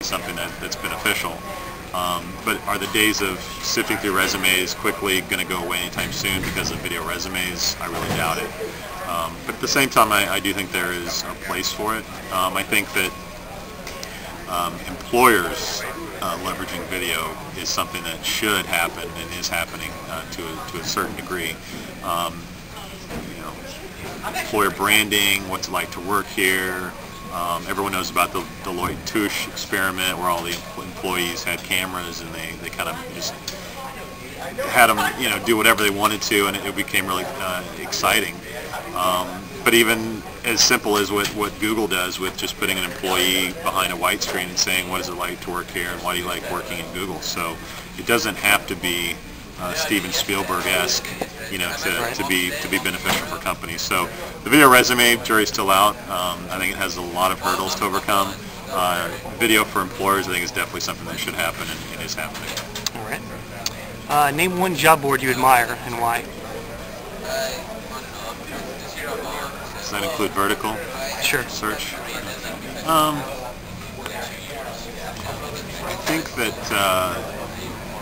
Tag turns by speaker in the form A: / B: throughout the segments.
A: something that's beneficial. But are the days of sifting through resumes quickly going to go away anytime soon because of video resumes? I really doubt it. But at the same time, I do think there is a place for it. I think that employers leveraging video is something that should happen and is happening to a certain degree. Employer branding, what's it like to work here. Everyone knows about the Deloitte Touche experiment where all the employees had cameras and they kind of just had them do whatever they wanted to, and it became really exciting. But even as simple as what Google does with just putting an employee behind a white screen and saying, what is it like to work here and why do you like working in Google? So it doesn't have to be Steven Spielberg-esque, to be beneficial for companies. So the video resume, jury's still out. I think it has a lot of hurdles to overcome. Video for employers, I think, is definitely something that should happen and is happening.
B: All right. Name one job board you admire and why.
A: Does that include vertical?
B: Sure.
A: Search? I think that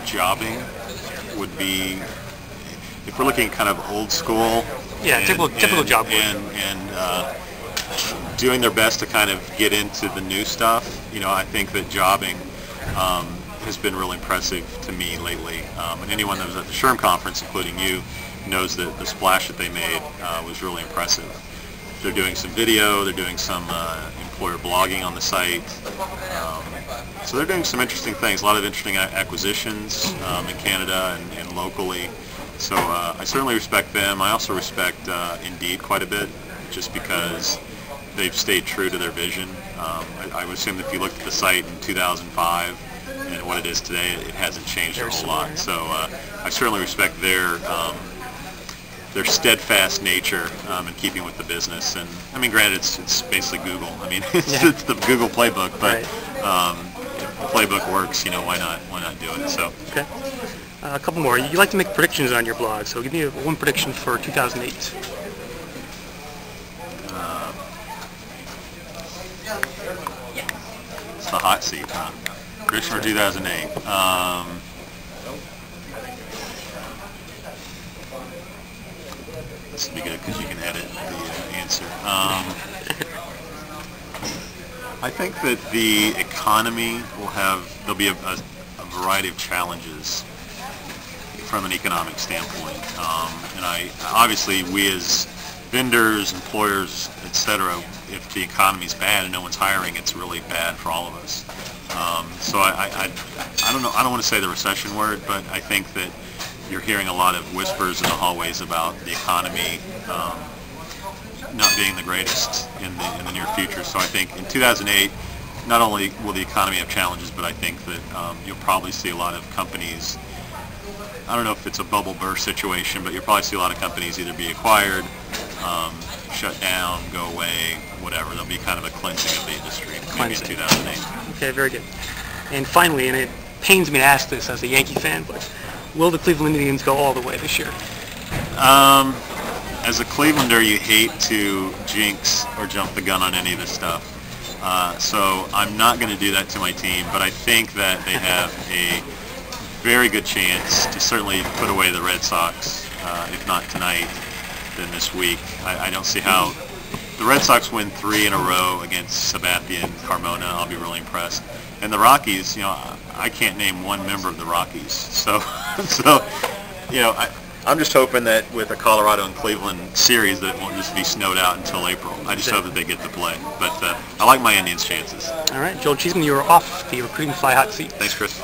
A: jobbing would be, if we're looking kind of old school.
B: Yeah, typical job board.
A: And doing their best to kind of get into the new stuff. I think that jobbing has been really impressive to me lately. And anyone that was at the SHRM conference, including you, knows that the splash that they made was really impressive. They're doing some video, they're doing some employer blogging on the site. So they're doing some interesting things, a lot of interesting acquisitions in Canada and locally. So I certainly respect them. I also respect Indeed quite a bit, just because they've stayed true to their vision. I would assume that if you looked at the site in 2005 and what it is today, it hasn't changed a whole lot. So I certainly respect their steadfast nature in keeping with the business. And I mean, granted, it's basically Google. I mean, it's the Google playbook, but if the playbook works, why not do it? So.
B: Okay. A couple more. You like to make predictions on your blog, so give me one prediction for 2008.
A: It's the hot seat, huh? Prediction for 2008. This will be good because you can edit the answer. I think that the economy there'll be a variety of challenges from an economic standpoint. And obviously we as vendors, employers, etc., if the economy's bad and no one's hiring, it's really bad for all of us. So I don't know, I don't want to say the recession word, but I think that you're hearing a lot of whispers in the hallways about the economy not being the greatest in the near future. So I think in 2008, not only will the economy have challenges, but I think that you'll probably see a lot of companies, I don't know if it's a bubble burst situation, but you'll probably see a lot of companies either be acquired, shut down, go away, whatever. There'll be kind of a cleansing of the industry maybe in 2008.
B: Okay, very good. And finally, and it pains me to ask this as a Yankee fan, but will the Cleveland Indians go all the way this year?
A: As a Clevelander, you hate to jinx or jump the gun on any of this stuff. So I'm not going to do that to my team, but I think that they have a very good chance to certainly put away the Red Sox, if not tonight, then this week. I don't see how. The Red Sox win 3 in a row against Sabathia and Carmona. I'll be really impressed. And the Rockies, I can't name one member of the Rockies. So I'm just hoping that with the Colorado and Cleveland series that it won't just be snowed out until April. I just hope that they get to play. But I like my Indians' chances.
B: All right, Joel Cheesman, you are off the Recruiting Fly Hot Seat.
A: Thanks, Chris.